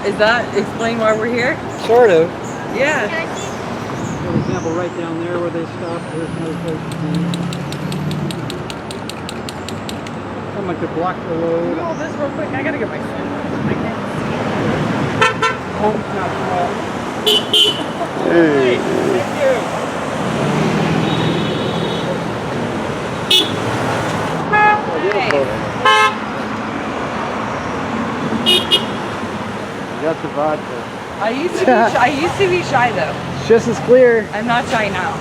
Is that explain why we're here? Sort of. Yeah. For example, right down there where they stopped, there's no place to be. Someone could block the road. Hold this real quick. I gotta get my phone. I can't Home's not small. Hey. Thank you. Got the vodka. I used to be shy though. It's just as clear. I'm not shy now.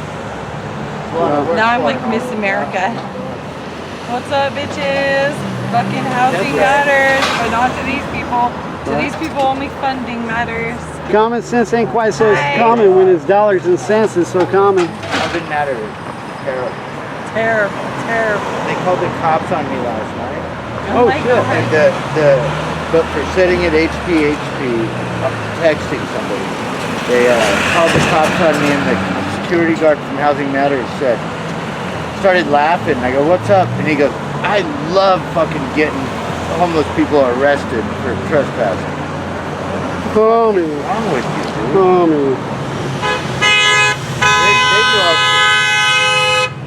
Now I'm like Miss America. What's up, bitches? Fucking housing matters, but not to these people. To these people, only funding matters. Common sense ain't quite so common when it's dollars and cents is so common. Doesn't matter. Terrible. Terrible, terrible. They called the cops on me last night. Oh shit. And but for sitting at HP, texting somebody, they called the cops on me, and the security guard from Housing Matters started laughing. I go, "What's up?" And he goes, "I love fucking getting homeless people arrested for trespassing." Homie. What's wrong with you, dude? Homie.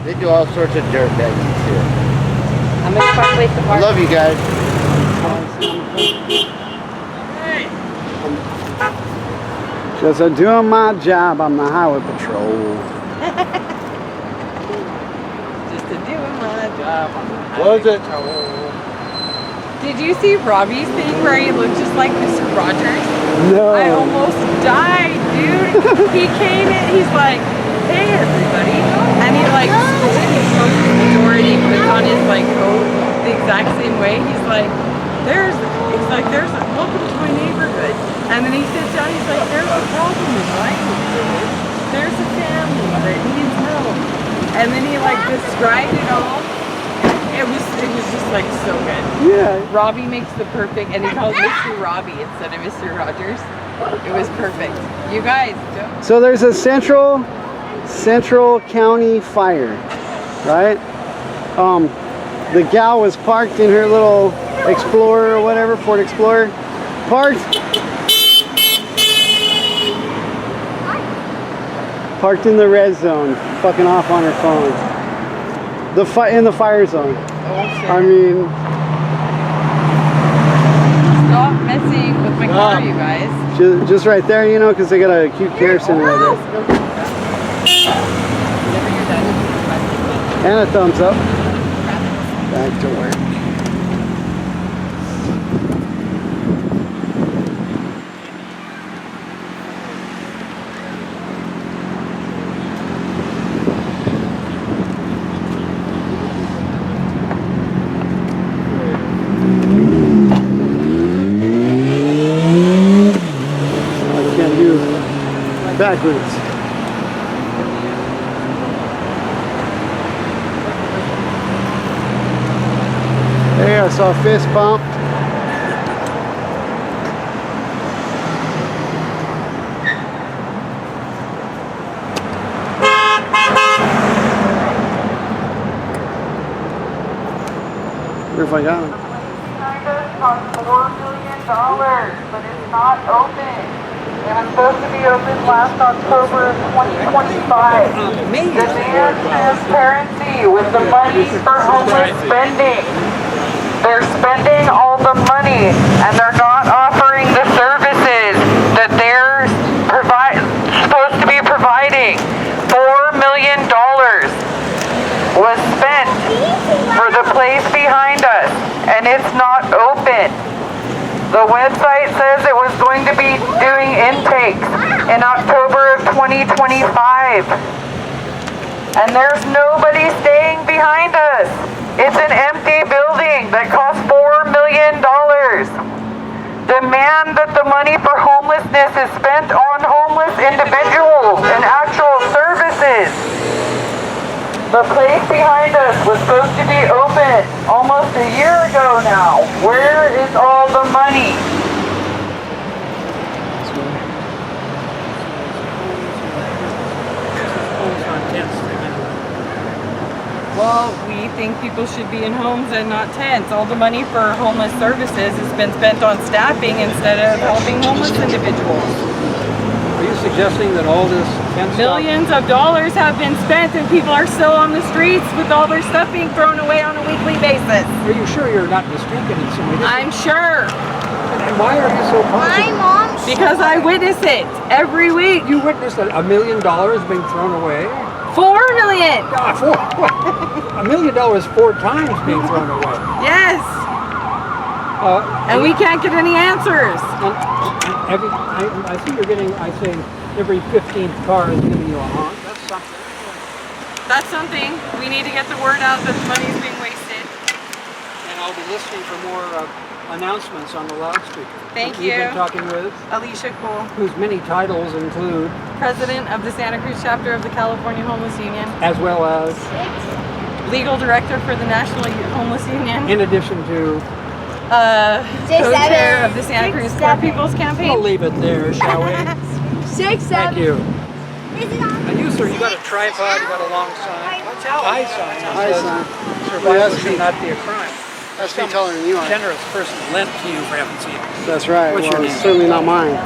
They do all sorts of dirt bagging shit. I'm in a place to park. Love you guys. Just doing my job on the highway patrol. Just doing my job. Was it? Did you see Robbie's thing where he looked just like Mr. Rogers? No. I almost died, dude. He came in, he's like, "Hey everybody," and he like smokes the door and he puts on his like coat the exact same way. He's like, "There's welcome to my neighborhood," and then he sits down. He's like, "There's a problem in my neighborhood. There's a family that needs help," and then he like described it all. It was just like so good. Yeah. Robbie makes the perfect, and he calls Mr. Robbie instead of Mr. Rogers. It was perfect. You guys, So there's a central county fire, right? The gal was parked in her little Explorer or whatever, Ford Explorer. Parked in the red zone, fucking off on her phone. In the fire zone. oh shit. I mean, Stop messing with my car, you guys. just right there, you know, because they got a acute care center right there. And a thumbs up. Back to work. Backwards. There, I saw a fist bump. Wonder if I got him. Cost $4 million, but it's not open. It was supposed to be open last October of 2025. Demand transparency with the money for homeless spending. They're spending all the money and they're not offering the services that they're supposed to be providing. $4 million was spent for the place behind us, and it's not open. The website says it was going to be doing intakes in October of 2025. And there's nobody staying behind us. It's an empty building that costs $4 million. Demand that the money for homelessness is spent on homeless individuals and actual services. The place behind us was supposed to be open almost a year ago now. Where is all the money? Well, we think people should be in homes and not tents. All the money for homeless services has been spent on staffing instead of helping homeless individuals. Are you suggesting that all this tent stuff? Millions of dollars have been spent and people are still on the streets with all their stuff being thrown away on a weekly basis. Are you sure you're not mistaken in some way? I'm sure. And why are you so positive? Because I witness it every week. You witnessed $1 million being thrown away? 4 million. $1 million 4 times being thrown away. Yes. And we can't get any answers. I see you're getting, I say, every 15th car is giving you a honk. That's something. That's something. We need to get the word out that the money is being wasted. And I'll be listening for more announcements on the loudspeaker. Thank You've you. been talking with, Alicia Cool, whose many titles include, President of the Santa Cruz chapter of the California Homeless Union, as well as, Legal Director for the National Homeless Union, in addition to, Co-Chair of the Santa Cruz Poor People's we'll Campaign. leave it there, shall we? 6, 7. Thank you. Is it on? And you, sir, you got a tripod, you got a long sign. High sign. Hi, son. Survival should not be a crime. That's me taller than you are. Generous person lent to you for heaven's sake. That's right. What's your Well, name? it's certainly not mine.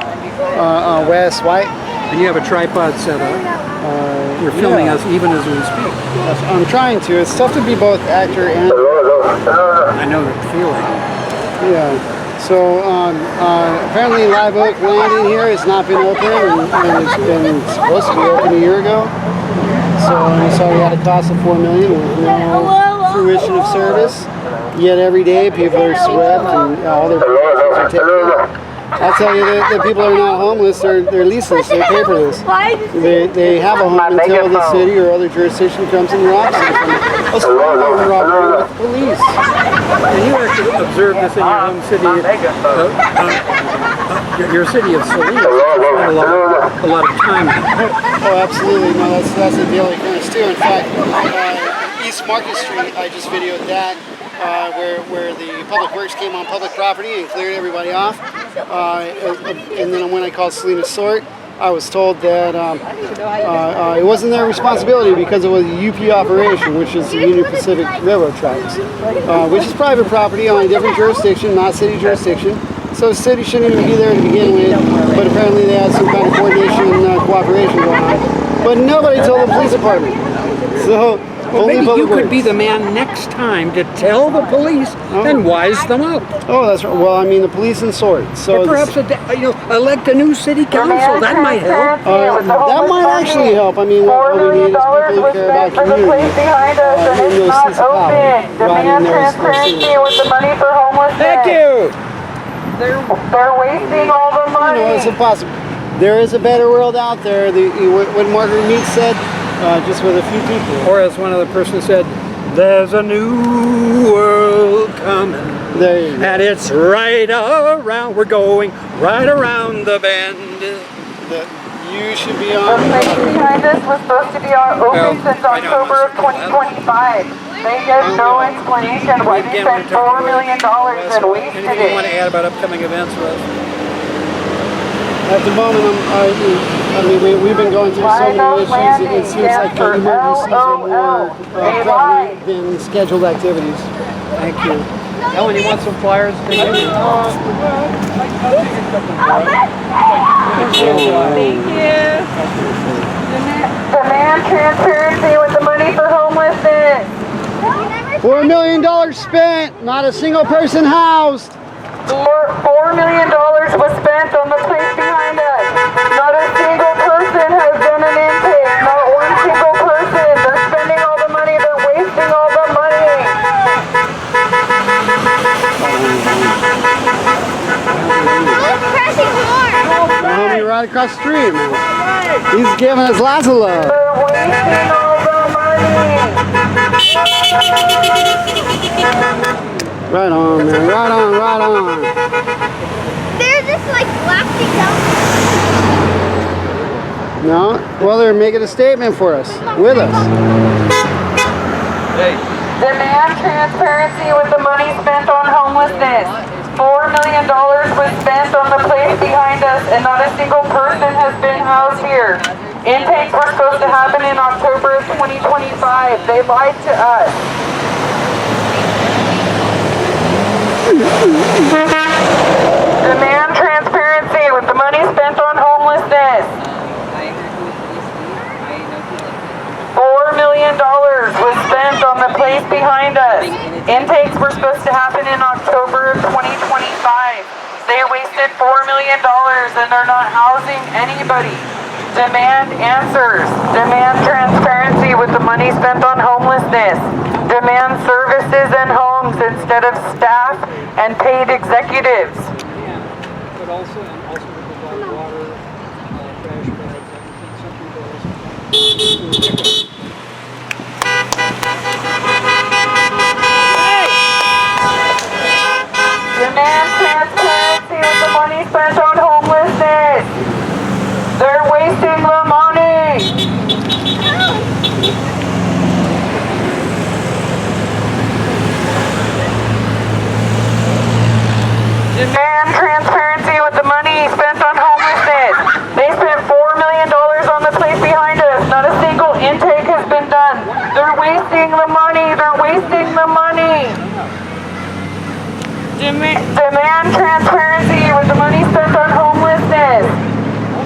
Wes White. And you have a tripod set up. You're filming yeah. us even as we speak. I'm trying to. It's tough to be both actor and I know the feeling. yeah. So apparently Live Oak Landing here has not been open, and it's been supposed to be open a year ago. So we had a cost of $4 million with no fruition of service. Yet every day people are swept and all their possessions are taken. I'll tell you that the people are not homeless, they're leaseless, they're paperless. They have a home until the city or other jurisdiction comes and robs them from a small armed robbery with police. And you actually observed this in your own city, your city of Salinas. You spent a lot of time in it. Oh, absolutely. No, that's a daily occurrence too. In fact, East Market Street, I just videoed that, where the Public Works came on public property and cleared everybody off. And then when I called Salinas Sort, I was told that it wasn't their responsibility because it was a UP operation, which is the Union Pacific Railroad Tracks, which is private property on a different jurisdiction, not city jurisdiction. So the city shouldn't even be there to begin with, but apparently they had some kind of coordination and cooperation going on. But nobody told the police department. So Well, only maybe public you could works. be the man next time to tell the police and wise them up. Oh, that's right. Well, I mean the police and Sort. So Or perhaps elect a new city council. That might help. that might actually help. I mean, what we need is people who care about community. behind us and who it's knows not sense of power. open. Right, Demand and there's transparency with the money for homelessness. Thank you. They're wasting all the money. It's impossible. There is a better world out there. What Margaret Mead said, just with a few people. Or as one other person said, there's a new world coming. There you go. And it's right around, we're going right around the bend. You should be The on. place behind us was supposed to be open since I know, October of 2025. They give no explanation why they spent $4 million and wasted Anything you want to it. add about upcoming events, Russ? At the moment, I mean, we've been going through so many issues. It seems like the emergencies are more prevalent than scheduled activities. Thank you. Ellen, you want some flyers? Thank you. Demand transparency with the money for homelessness. $4 million spent, not a single person housed. $4 million was spent on the place behind us. Not a single person has done an intake. Not one single person. They're spending all the money. They're wasting all the money. My homie right across the street, man. He's giving us lots of love. They're wasting all the money. Right on, man. Right on, right on. They're just like blasting down. No? Well, they're making a statement for us, with us. Demand transparency with the money spent on homelessness. $4 million was spent on the place behind us and not a single person has been housed here. Intakes were supposed to happen in October of 2025. lied. They lied to us. Demand transparency with the money spent on homelessness. I heard who it used to be. I know who it $4 million was spent on the place behind us. Intakes were supposed to happen in October of 2025. They wasted $4 million and they're not housing anybody. Demand answers. Demand transparency with the money spent on homelessness. Demand services and homes instead of staff and paid executives. But also, and also to provide water, trash bags, everything, some people also. Demand transparency with the money spent on homelessness. They're wasting the money. Demand transparency with the money spent on homelessness. They spent $4 million on the place behind us. Not a single intake has been done. They're wasting the money. They're wasting the money. Demand transparency with the money spent on homelessness.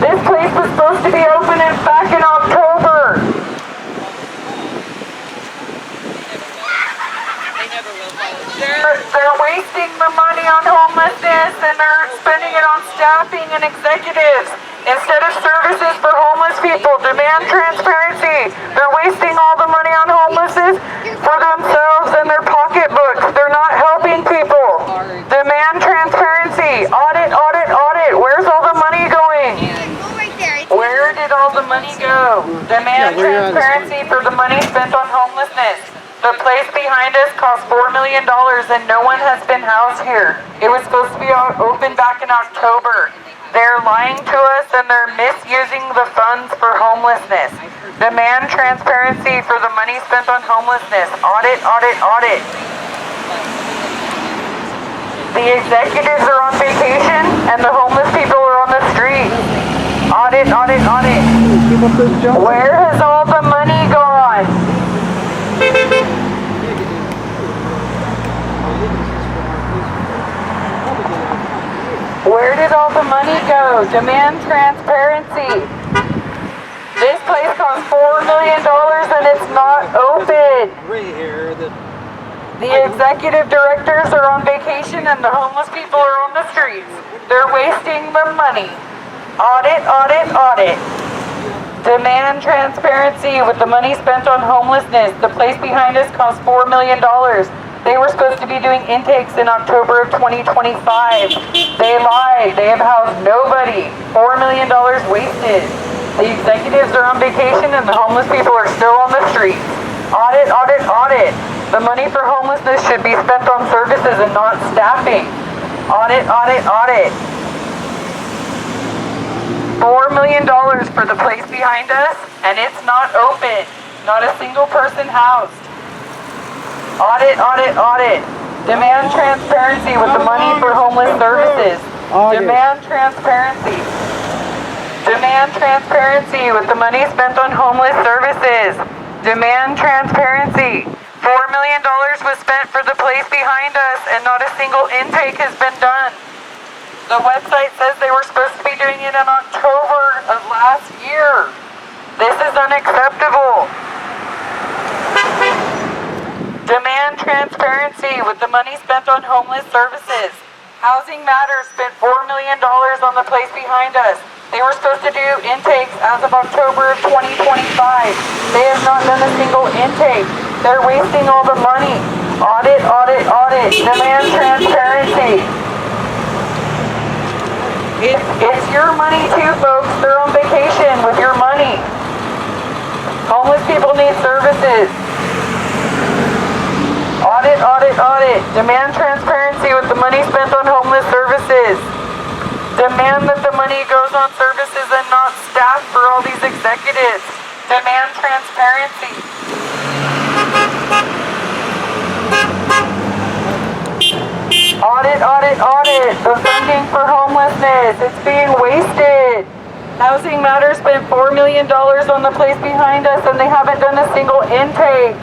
This place was supposed to be open back in October. They're wasting the money on homelessness and they're spending it on staffing and executives instead of services for homeless people. Demand transparency. They're wasting all the money on homelessness for themselves and their pocketbooks. They're not helping people. Demand transparency. Audit, audit, audit. Where's all the money going? Go right there. Where did all the money go? Demand transparency for the money spent on homelessness. The place behind us cost $4 million and no one has been housed here. It was supposed to be open back in October. They're lying to us and they're misusing the funds for homelessness. Demand transparency for the money spent on homelessness. Audit, audit, audit. The executives are on vacation and the homeless people are on the street. Audit, audit, audit. Where has all the money gone? Where did all the money go? Demand transparency. This place costs $4 million and it's not open. Gray hair that. The executive directors are on vacation and the homeless people are on the streets. They're wasting the money. Audit, audit, audit. Demand transparency with the money spent on homelessness. The place behind us cost $4 million. They were supposed to be doing intakes in October of 2025. They lied. They have housed nobody. $4 million wasted. The executives are on vacation and the homeless people are still on the streets. Audit, audit, audit. The money for homelessness should be spent on services and not staffing. Audit, audit, audit. $4 million for the place behind us and it's not open. Not a single person housed. Audit, audit, audit. Demand transparency with the money for homeless services. Demand transparency. Demand transparency with the money spent on homeless services. Demand transparency. $4 million was spent for the place behind us and not a single intake has been done. The website says they were supposed to be doing it in October of last year. This is unacceptable. Demand transparency with the money spent on homeless services. Housing Matters spent $4 million on the place behind us. They were supposed to do intakes as of October of 2025. They have not done a single intake. They're wasting all the money. Audit, audit, audit. Demand transparency. It's your money too, folks. They're on vacation with your money. Homeless people need services. Audit, audit, audit. Demand transparency with the money spent on homeless services. Demand that the money goes on services and not staff for all these executives. Demand transparency. Audit, audit, audit. The funding for homelessness, it's being wasted. Housing Matters spent $4 million on the place behind us and they haven't done a single intake.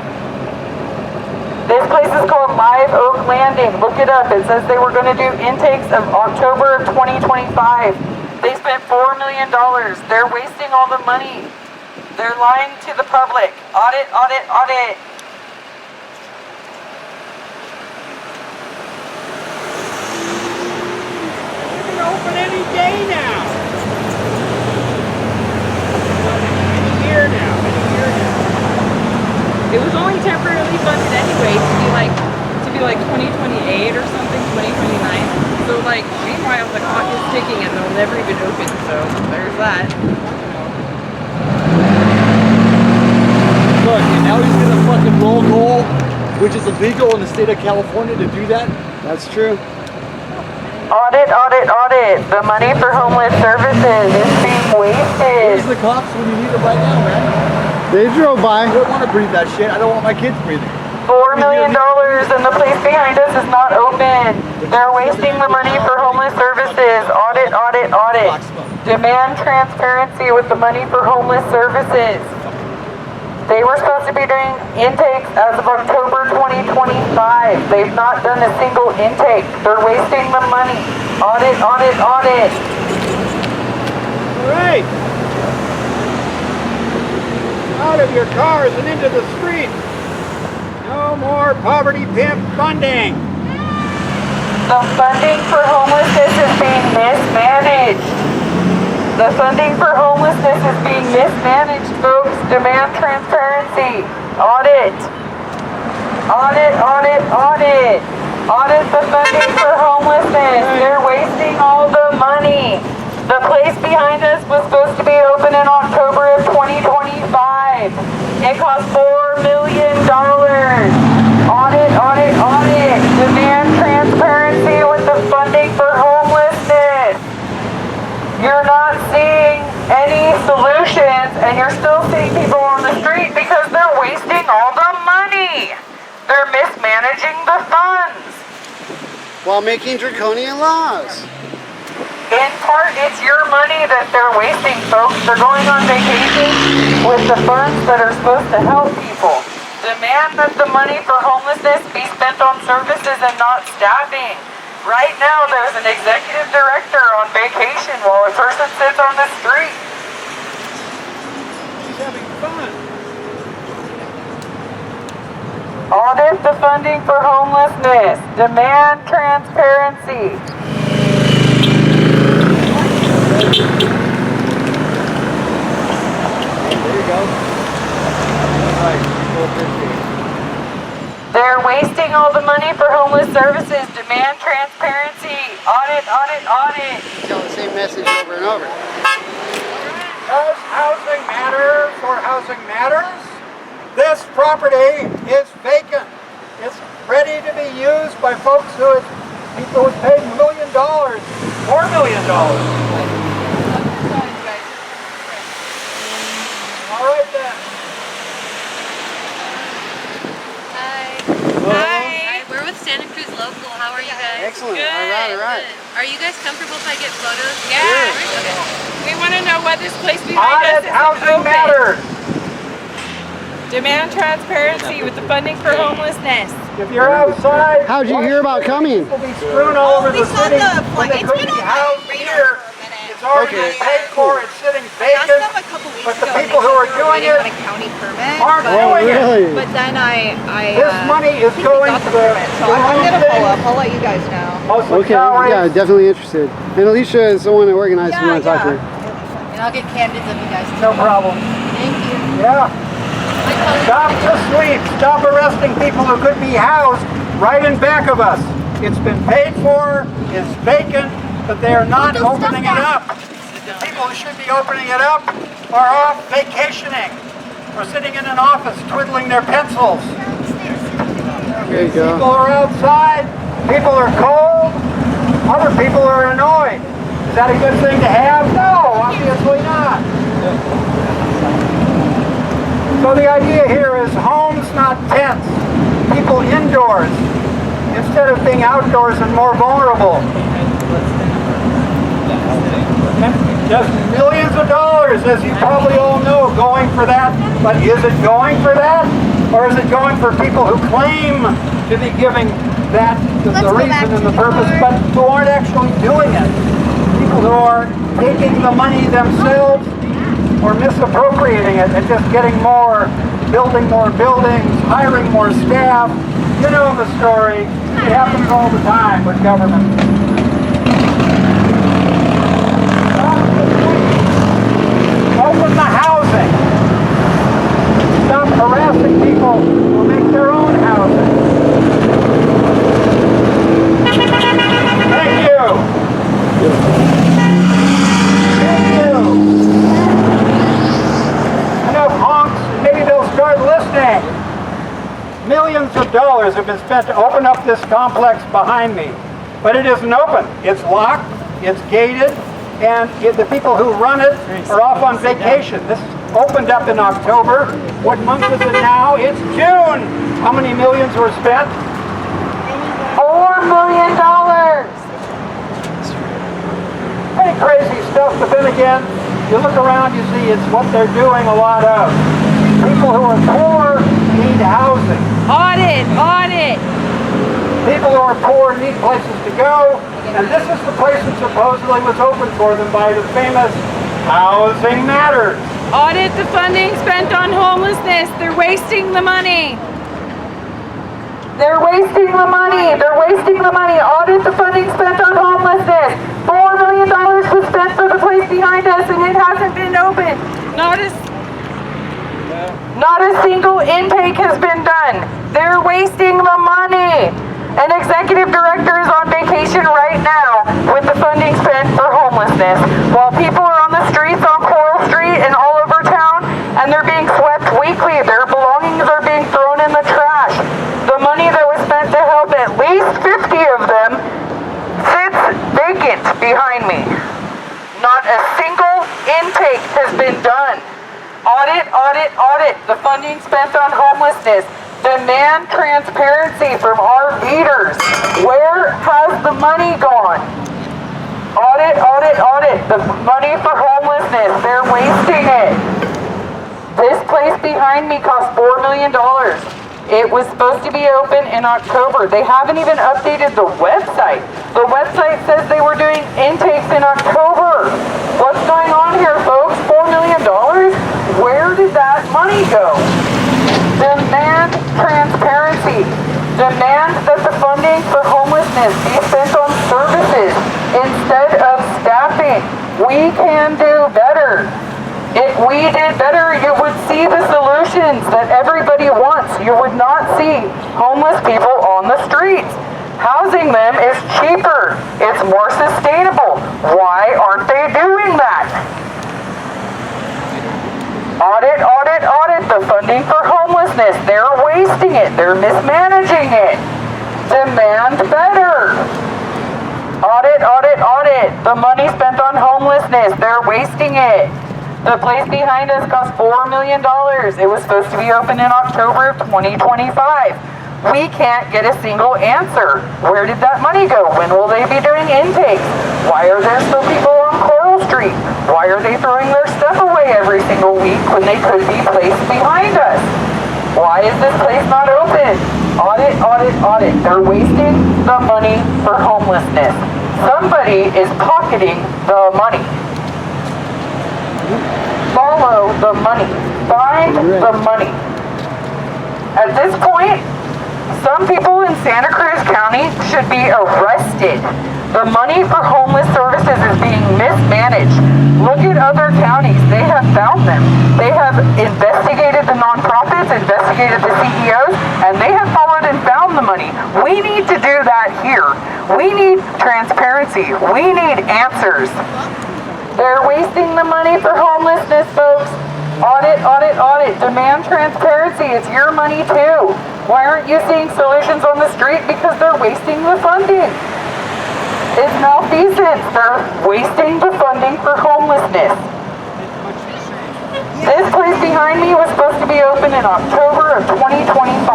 This place is called Live Oak Landing. Look it up. It says they were going to do intakes of October of 2025. They spent $4 million. They're wasting all the money. They're lying to the public. Audit, audit, audit. You can open any day now. Any year now. It was only temporarily funded anyway to be like 2028 or something, 2029. So like meanwhile the clock is ticking and they'll never even open. So there's that. Look, and now he's gonna fucking roll gold, which is illegal in the state of California to do that. That's true. Audit, audit, audit. The money for homeless services is being Where's wasted. the cops when you need them right now, man? They drove by. I don't want to breathe that shit. I don't want my kids breathing. $4 million and the place behind us is not open. They're wasting the money for homeless services. Audit, audit, audit. Demand transparency with the money for homeless services. They were supposed to be doing intakes as of October 2025. They've not done a single intake. They're wasting the money. Audit, audit, audit. All right. Out of your cars and into the street. No more poverty pimp funding. The funding for homelessness is being mismanaged. The funding for homelessness is being mismanaged, folks. Demand transparency. Audit. Audit, audit, audit. Audit the funding for homelessness. They're wasting all the money. The place behind us was supposed to be open in October of 2025. It cost $4 million. Audit, audit, audit. Demand transparency with the funding for homelessness. You're not seeing any solutions and you're still seeing people on the street because they're wasting all the money. They're mismanaging the funds. While making draconian laws. In part, it's your money that they're wasting, folks. They're going on vacation with the funds that are supposed to help people. Demand that the money for homelessness be spent on services and not staffing. Right now, there's an executive director on vacation while a person sits on the street. He's having fun. Audit the funding for homelessness. Demand transparency. There you go. All right, people appreciate it. They're wasting all the money for homeless services. Demand transparency. Audit, audit, audit. Tell the same message over and over. Does housing matter for housing matters? This property is vacant. It's ready to be used by folks who paid $1 million, $4 million. All right then. Hi, we're with Santa Cruz Local. How are you guys? Excellent. Good. All right, all right. Good. Are you guys comfortable if I get photos? Yeah. Okay. We want to know what this place behind us Audit is housing open. matters. Demand transparency with the funding for homelessness. If you're outside, How'd you hear about coming? will be strewn all over we the saw city the when they flight. could be housed here. It's already Okay. been paid for. It's sitting I asked vacant. them a couple weeks But the ago, and people they who said are they were doing waiting it on a county permit. Aren't but, Oh, doing it. really? but then This money is we going got to the permit, so I'm gonna the pull up. I'll let you guys know. Okay, yeah, definitely interested. And Alicia is the one that organized. We want to talk to her. And I'll get candidates of you guys. No problem. Thank you. Yeah. Stop to sleep. Stop arresting people who could be housed right in back of us. It's been paid for. It's vacant, but they are not Put those stuff opening it down. up. The people who should be opening it up are off vacationing or sitting in an office twiddling their pencils. There you go. People are outside. People are cold. Other people are annoyed. Is that a good thing to have? No, obviously not. So the idea here is homes, not tents. People indoors instead of being outdoors and more vulnerable. There's millions of dollars, as you probably all know, going for that. But is it going for that? Or is it going for people who claim to be giving that the reason and the purpose, but who aren't actually doing it? People who are taking the money themselves or misappropriating it and just getting more, building more buildings, hiring more staff. You know the story. It happens all the time with government. Open the housing. Stop harassing people who make their own housing. Thank you. Thank you. Enough honks, maybe they'll start listening. Millions of dollars have been spent to open up this complex behind me. But it isn't open. It's locked, it's gated, and the people who run it are off on vacation. This opened up in October. What month is it now? It's June. How many millions were spent? $4 million. Pretty crazy stuff, but then again, you look around, you see it's what they're doing a lot of. People who are poor need housing. Audit, audit. People who are poor need places to go, and this is the place that supposedly was opened for them by the famous Housing Matters. Audit the funding spent on homelessness. They're wasting the money. They're wasting the money. They're wasting the money. Audit the funding spent on homelessness. $4 million was spent for the place behind us, and it hasn't been opened. Not a single intake has been done. They're wasting the money. An executive director is on vacation right now with the funding spent for homelessness, while people are on the streets on Coral Street and all over town, and they're being swept weekly. Their belongings are being thrown in the trash. The money that was spent to help at least 50 of them sits vacant behind me. Not a single intake has been done. Audit, audit, audit the funding spent on homelessness. Demand transparency from our leaders. Where has the money gone? Audit, audit, audit the money for homelessness. They're wasting it. This place behind me cost $4 million. It was supposed to be open in October. They haven't even updated the website. The website says they were doing intakes in October. What's going on here, folks? $4 million? Where did that money go? Demand transparency. Demand that the funding for homelessness be spent on services instead of staffing. We can do better. If we did better, you would see the solutions that everybody wants. You would not see homeless people on the streets. Housing them is cheaper. It's more sustainable. Why aren't they doing that? Audit, audit, audit the funding for homelessness. They're wasting it. They're mismanaging it. Demand better. Audit, audit, audit the money spent on homelessness. They're wasting it. The place behind us cost $4 million. It was supposed to be open in October of 2025. We can't get a single answer. Where did that money go? When will they be doing intakes? Why are there still people on Coral Street? Why are they throwing their stuff away every single week when they could be placed behind us? Why is this place not open? Audit, audit, audit. They're wasting the money for homelessness. Somebody is pocketing the money. Follow the money. Find the money. At this point, some people in Santa Cruz County should be arrested. The money for homeless services is being mismanaged. Look at other counties. They have found them. They have investigated the nonprofits, investigated the CEOs, and they have followed and found the money. We need to do that here. We need transparency. We need answers. They're wasting the money for homelessness, folks. Audit, audit, audit. Demand transparency. It's your money too. Why aren't you seeing solutions on the street? Because they're wasting the funding. It's malfeasance. They're wasting the funding for homelessness. This place behind me was supposed to be open in October of 2025.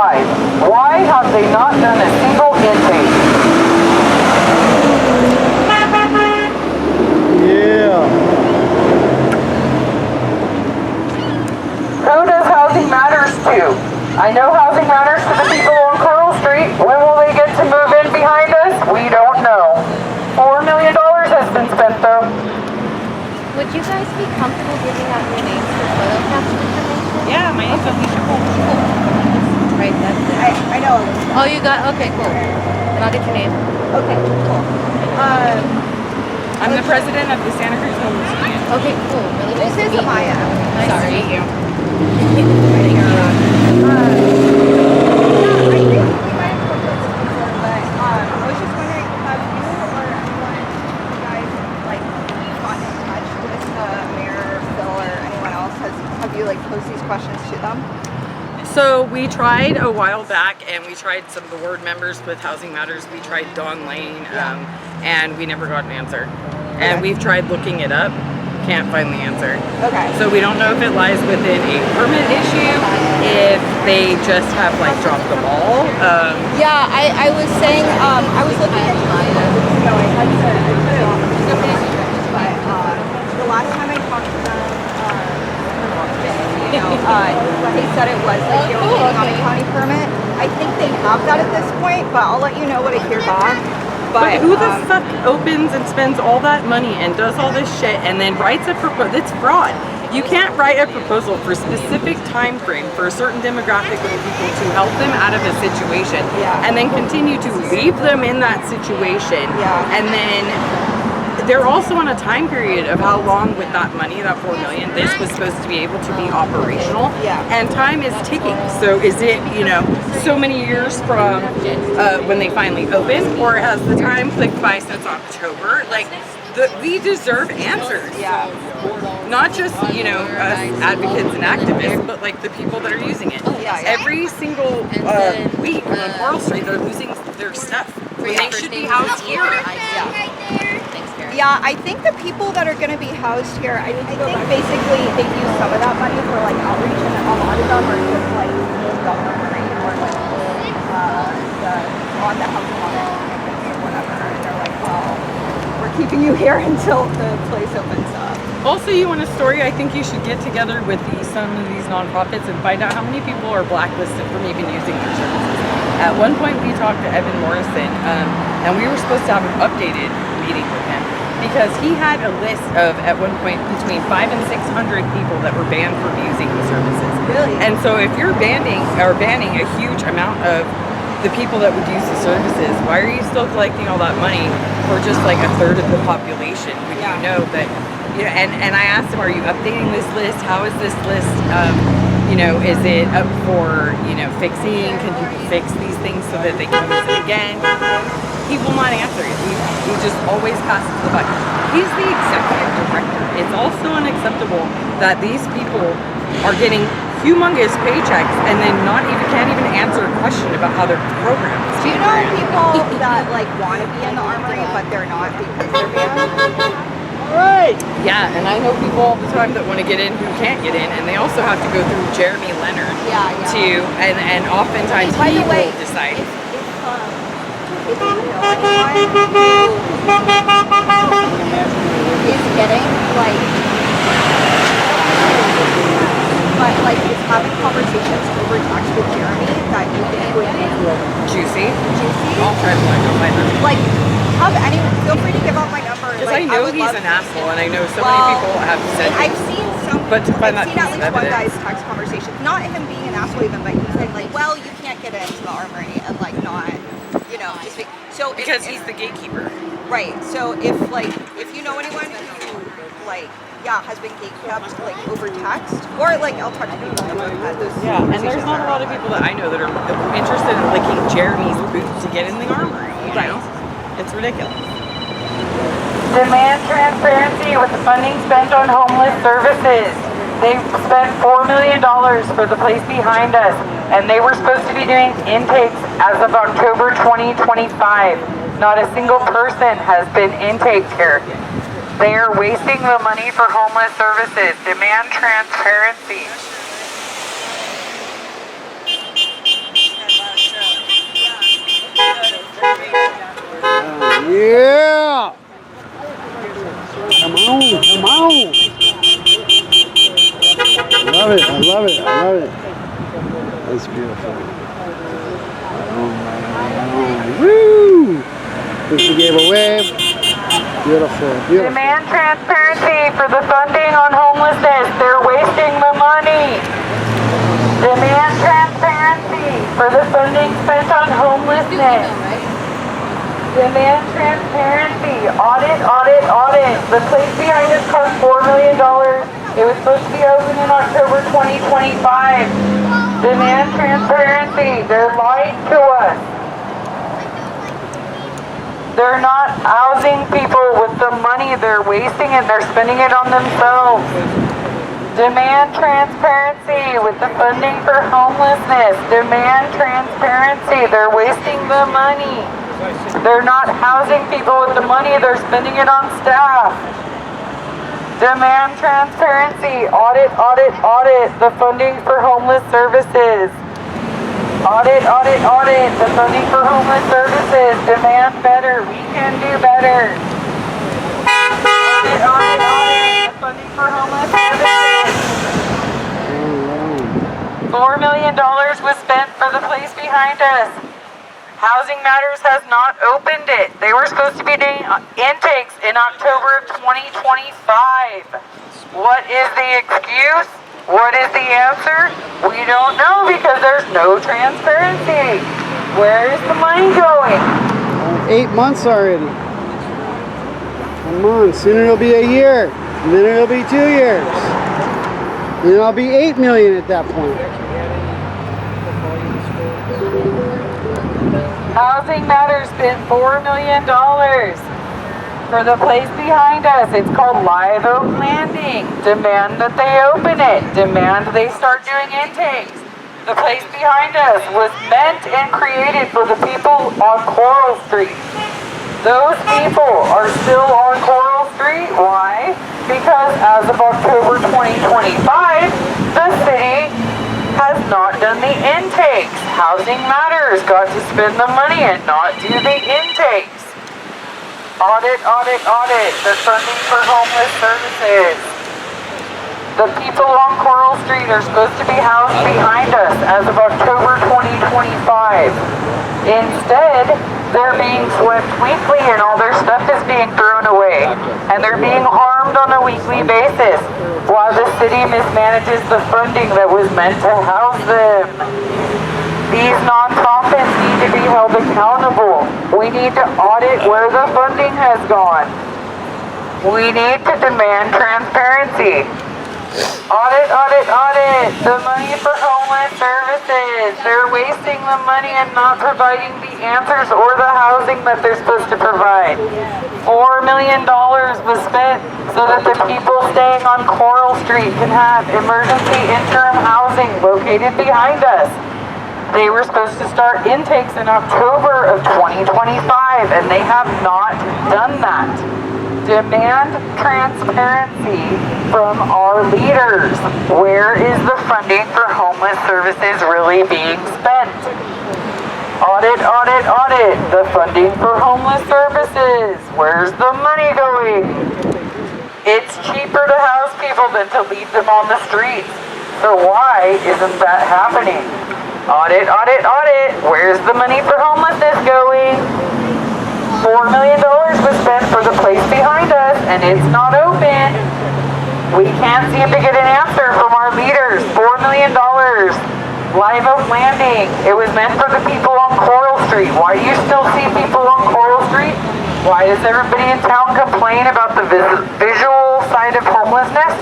Why have they not done a single intake? Yeah. you. I know housing matters to the people on Coral Street. When will they get to move in behind us? We don't know. $4 million has been spent though. Would you guys be comfortable giving out your names for photo capture information? Yeah, my name's Alicia Cole. Right, that's it. I know. Oh, you got, okay, cool. And I'll get your name. Okay, cool. I'm the president of the Santa Cruz Homeless Union. Okay, cool. Really nice This to is meet Amaya. you. Nice to meet you. Yeah, I think we might have talked about this before, but I was just wondering, have you or anyone, you guys, like, gotten in touch with the mayor, Phil, or anyone else? Have you, like, posed these questions to them? So we tried a while back, and we tried some of the ward members with Housing Matters. We tried Dawn Lane, and we never got an answer. And we've tried looking it up, can't find the answer. Okay. So we don't know if it lies within a permit issue, if they just have like dropped the ball. Yeah, I was saying, I was looking at the last time I talked to them, they said it was like they were waiting on a county permit. I think they have that at this point, but I'll let you know what I hear back. But who the fuck opens and spends all that money and does all this shit and then writes a proposal? It's fraud. You can't write a proposal for a specific time frame for a certain demographic of people to help them out of a situation and then continue to leave them in that situation. And then they're also on a time period of how long with that money, that $4 million, this was supposed to be able to be operational. And time is ticking. So is it, you know, so many years from when they finally open, or has the time clicked by since October? Like, we deserve answers. Not just, you know, us advocates and activists, but like the people that are using it. Every single week on Coral Street, they're losing their stuff. They should be housed here. Yeah, I think the people that are going to be housed here, I think basically they use some of that money for like outreach, and a lot of them are just like government or like on the housing or whatever. And they're like, well, we're keeping you here until the place opens up. Also, you want a story? I think you should get together with some of these nonprofits and find out how many people are blacklisted from even using their services. At one point, we talked to Evan Morrison, and we were supposed to have an updated meeting with him because he had a list of, at one point, between 500 and 600 people that were banned from using the services. Really? And so, if you're banning a huge amount of the people that would use the services, why are you still collecting all that money for just like a third of the population when you know that? You know, and I asked him, are you updating this list? How is this list, you know, is it up for, you know, fixing? Can people fix these things so that they can use it again? He will not answer it. He just always passes the buck. He's the executive director. It's also unacceptable that these people are getting humongous paychecks and then can't even answer a question about how their program is. Do you know people that like want to be in the armory but they're not because they're banned? Right. Yeah, and I know people all the time that want to get in who can't get in, and they also have to go through Jeremy Leonard and oftentimes By he the way, will decide. If you know anyone who is getting like, but like is having conversations over text with Jeremy that you think would be Juicy. I'll try to find them. Like, feel free to give out my number. Because like, I know he's an asshole, and I know so many people have said I've seen some. But to find I've that seen at piece least of one evidence. guy's text conversation. Not him being an asshole even, but he's saying like, well, you can't get into the armory and like not, you know, just so because he's the gatekeeper. Right. So if you know anyone who like has been gatekept like over text, or like I'll talk to people that have had those. Yeah, and there's not a lot of people that I know that are interested in licking Jeremy's boots to get in the armory. You know? It's ridiculous. Demand transparency with the funding spent on homeless services. They spent $4 million for the place behind us, and they were supposed to be doing intakes as of October 2025. Not a single person has been intaked here. They are wasting the money for homeless services. Demand transparency. Yeah! Come on, come on! I love it, I love it, I love it. That's beautiful. Oh my. Woo! This gave away. Beautiful, beautiful. Demand transparency for the funding on homelessness. They're wasting the money. Demand transparency for the funding spent on homelessness. Demand transparency. Audit, audit, audit. The place behind us cost $4 million. It was supposed to be open in October 2025. Demand transparency. They're lying to us. They're not housing people with the money. They're wasting it. They're spending it on themselves. Demand transparency with the funding for homelessness. Demand transparency. They're wasting the money. They're not housing people with the money. They're spending it on staff. Demand transparency. Audit, audit, audit the funding for homeless services. Audit, audit, audit the funding for homeless services. Demand better. We can do better. Audit, audit, audit the funding for homeless services. $4 million was spent for the place behind us. Housing Matters has not opened it. They were supposed to be doing intakes in October of 2025. What is the excuse? What is the answer? We don't know because there's no transparency. Where is the money going? 8 months already. Come on, soon it'll be a year. And then it'll be 2 years. And it'll be 8 million at that point. Housing Matters spent $4 million for the place behind us. It's called Live Oak Landing. Demand that they open it. Demand they start doing intakes. The place behind us was meant and created for the people on Coral Street. Those people are still on Coral Street. Why? Because as of October 2025, the city has not done the intakes. Housing Matters got to spend the money and not do the intakes. Audit, audit, audit the funding for homeless services. The people on Coral Street are supposed to be housed behind us as of October 2025. Instead, they're being swept weekly and all their stuff is being thrown away. And they're being harmed on a weekly basis while the city mismanages the funding that was meant to house them. These nonprofits need to be held accountable. We need to audit where the funding has gone. We need to demand transparency. Audit, audit, audit the money for homeless services. They're wasting the money and not providing the answers or the housing that they're supposed to provide. $4 million was spent so that the people staying on Coral Street can have emergency interim housing located behind us. They were supposed to start intakes in October of 2025 and they have not done that. Demand transparency from our leaders. Where is the funding for homeless services really being spent? Audit, audit, audit the funding for homeless services. Where's the money going? It's cheaper to house people than to leave them on the streets. So why isn't that happening? Audit, audit, audit. Where's the money for homelessness going? $4 million was spent for the place behind us and it's not open. We can't seem to get an answer from our leaders. $4 million. Live Oak Landing. It was meant for the people on Coral Street. Why do you still see people on Coral Street? Why does everybody in town complain about the visual side of homelessness?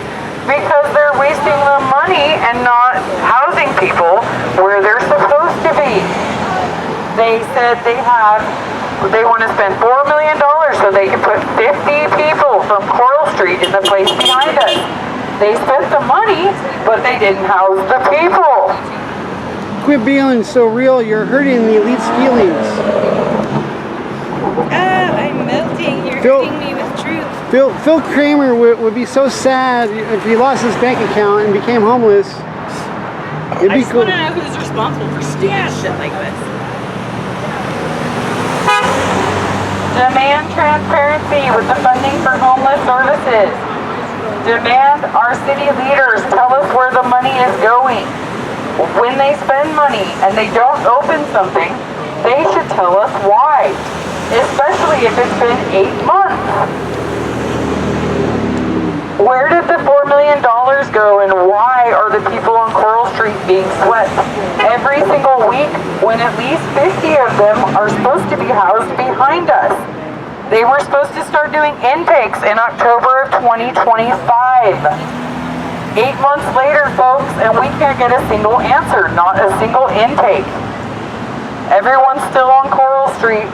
Because they're wasting the money and not housing people where they're supposed to be. They said they want to spend $4 million so they can put 50 people from Coral Street in the place behind us. They spent the money, but they didn't house the people. Quit being so real, you're hurting the elite's feelings. I'm melting. You're hurting me with truth. Phil Kramer would be so sad if he lost his bank account and became homeless. It'd I be just cool. want to know who's responsible for stupid shit like this. Demand transparency with the funding for homeless services. Demand our city leaders tell us where the money is going. When they spend money and they don't open something, they should tell us why, especially if it's been 8 months. Where did the $4 million go, and why are the people on Coral Street being swept every single week when at least 50 of them are supposed to be housed behind us? They were supposed to start doing intakes in October of 2025. 8 months later, folks, and we can't get a single answer, not a single intake. Everyone's still on Coral Street.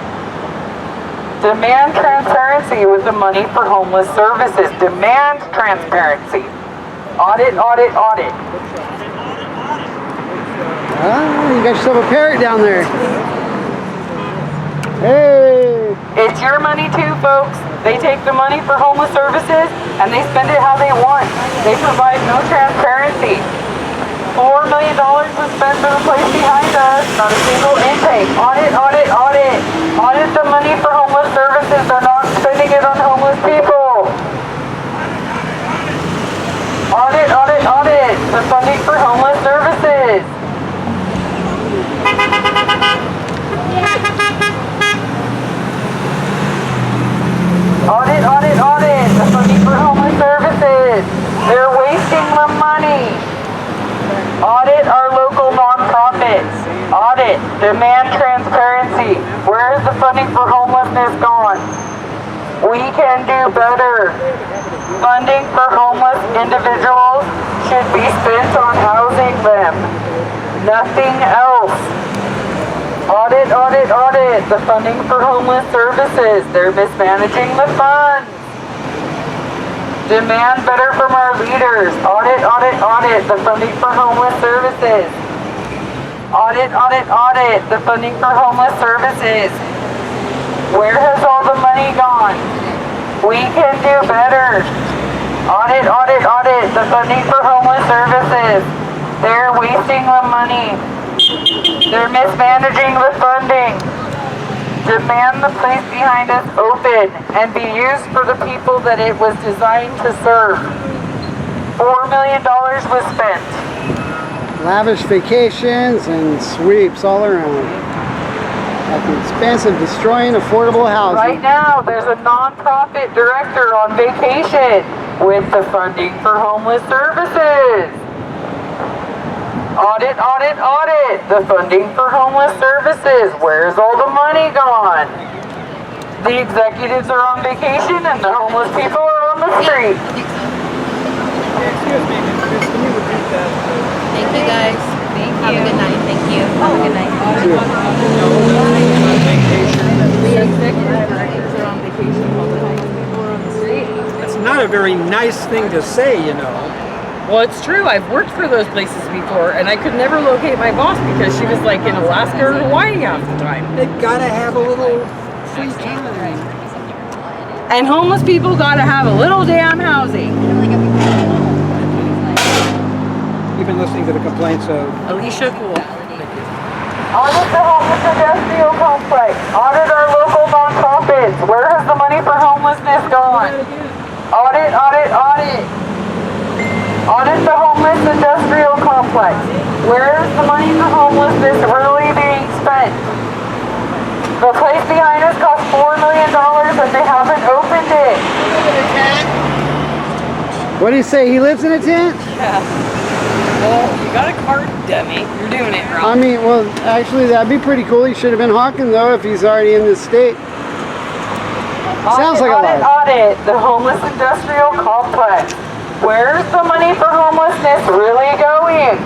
Demand transparency with the money for homeless services. Demand transparency. Audit, audit, audit. Ah, you got yourself a parrot down there. Hey! It's your money too, folks. They take the money for homeless services and they spend it how they want. They provide no transparency. $4 million was spent for the place behind us, not a single intake. Audit, audit, audit. Audit the money for homeless services. They're not spending it on homeless people. Audit, audit, audit. The funding for homeless services. Audit, audit, audit. The funding for homeless services. They're wasting the money. Audit our local nonprofits. Audit. Demand transparency. Where is the funding for homelessness gone? We can do better. Funding for homeless individuals should be spent on housing them. Nothing else. Audit, audit, audit. The funding for homeless services. They're mismanaging the funds. Demand better from our leaders. Audit, audit, audit. The funding for homeless services. Audit, audit, audit. The funding for homeless services. Where has all the money gone? We can do better. Audit, audit, audit. The funding for homeless services. They're wasting the money. They're mismanaging the funding. Demand the place behind us open and be used for the people that it was designed to serve. $4 million was spent. Lavish vacations and sweeps all around. At the expense of destroying affordable housing. Right now, there's a nonprofit director on vacation with the funding for homeless services. Audit, audit, audit. The funding for homeless services. Where's all the money gone? The executives are on vacation and the homeless people are on the street. Excuse me, Chris, can you repeat that? Thank you guys. Have a good night. Thank you. Have a good night. The executive directors are on vacation while the homeless people are on the street. That's not a very nice thing to say, you know. Well, it's true. I've worked for those places before, and I could never locate my boss because she was like in Alaska or Hawaii half the time. They gotta have a little free time. And homeless people gotta have a little damn housing. You've been listening to the complaints of... Alicia Cool. Audit the homeless industrial complex. Audit our local nonprofits. Where has the money for homelessness gone? Audit, audit, audit. Audit the homeless industrial complex. Where is the money for homelessness really being spent? The place behind us cost $4 million and they haven't opened it. What do you say? He lives in a tent? Yeah. Well, you got a card, dummy. You're doing it I wrong. mean, well, actually, that'd be pretty cool. He should have been hawking, though, if he's already in this state. Sounds like a Audit, lot. audit the homeless industrial complex. Where's the money for homelessness really going?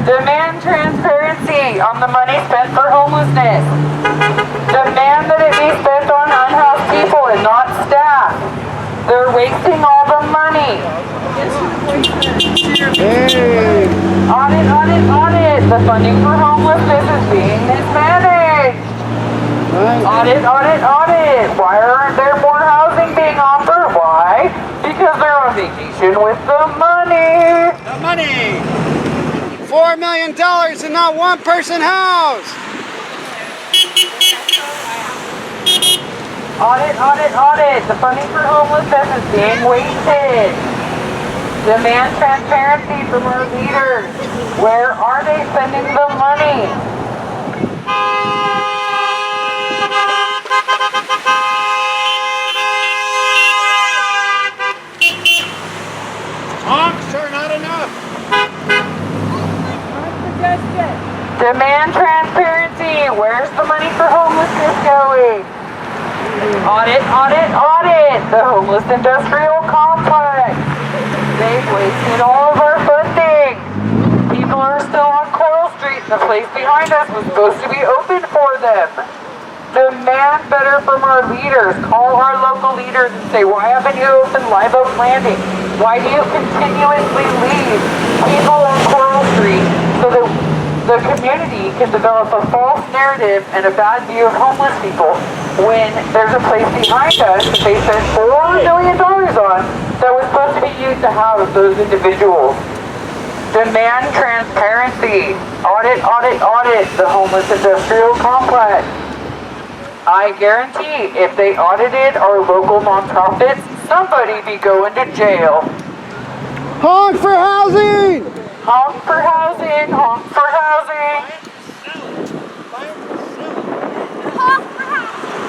Demand transparency on the money spent for homelessness. Demand that it be spent on unhoused people and not staff. They're wasting all the money. Hey! Audit, audit, audit. The funding for homelessness is being mismanaged. Right. Audit, audit, audit. Why aren't there more housing being offered? Why? Because they're on vacation with the money. The money! $4 million and not one person housed! Audit, audit, audit. The funding for homelessness is being wasted. Demand transparency from our leaders. Where are they spending the money? Honks are not enough. Demand transparency. Where's the money for homelessness going? Audit, audit, audit. The homeless industrial complex. They've wasted all of our funding. People are still on Coral Street. The place behind us was supposed to be open for them. Demand better from our leaders. Call our local leaders and say, why haven't you opened Live Oak Landing? Why do you continuously leave people on Coral Street so that the community can develop a false narrative and a bad view of homeless people when there's a place behind us that they spent $4 million on that was supposed to be used to house those individuals? Demand transparency. Audit, audit, audit the homeless industrial complex. I guarantee if they audited our local nonprofits, somebody be going to jail. Honk for housing! Honk for housing, honk for housing. Honk for housing.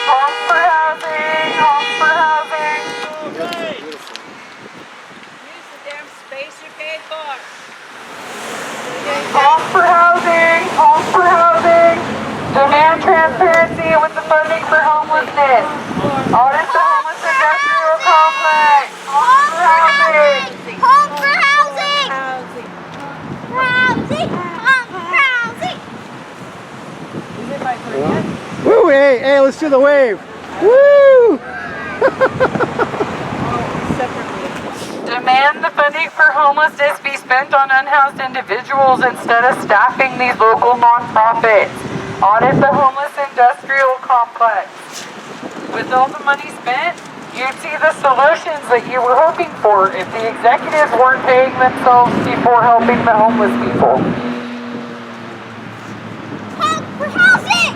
Honk for housing, honk for housing. Use the damn space you paid for. Honk for housing, honk for housing. Demand transparency with the funding for homelessness. Audit the homeless industrial complex. Honk for housing. Honk for housing. Housing. Honk for housing. Is it my friend? Woo! Hey, hey, let's do the wave. Woo! Demand the funding for homelessness be spent on unhoused individuals instead of staffing these local nonprofits. Audit the homeless industrial complex. With all the money spent, you'd see the solutions that you were hoping for if the executives weren't paying themselves before helping the homeless people. Honk for housing.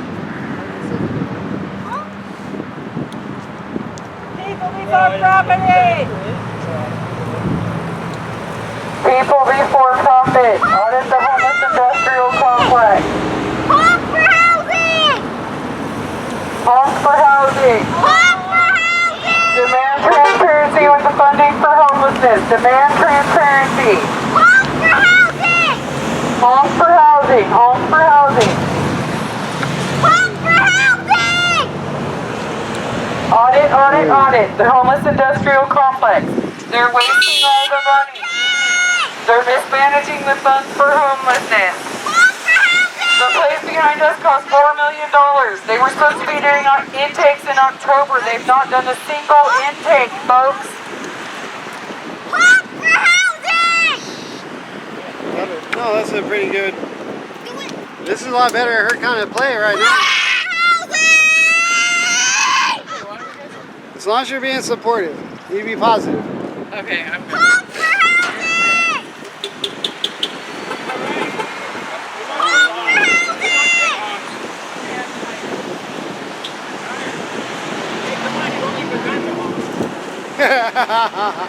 People before property. People before profit. Audit the homeless industrial complex. Honk for housing. Honk for housing. Honk for housing. Demand transparency with the funding for homelessness. Demand transparency. Honk for housing. Honk for housing. Honk for housing. Honk for housing. Audit, audit, audit. The homeless industrial complex. They're wasting all the money. They're mismanaging the funds for homelessness. The place behind us cost $4 million. They were supposed to be doing intakes in October. They've not done a single intake, folks. Honk for housing. No, that's a pretty good. This is a lot better. Her kind of play right now. As long as you're being supportive, you be positive. Okay, I'm good. Honk for housing. Ha ha ha ha.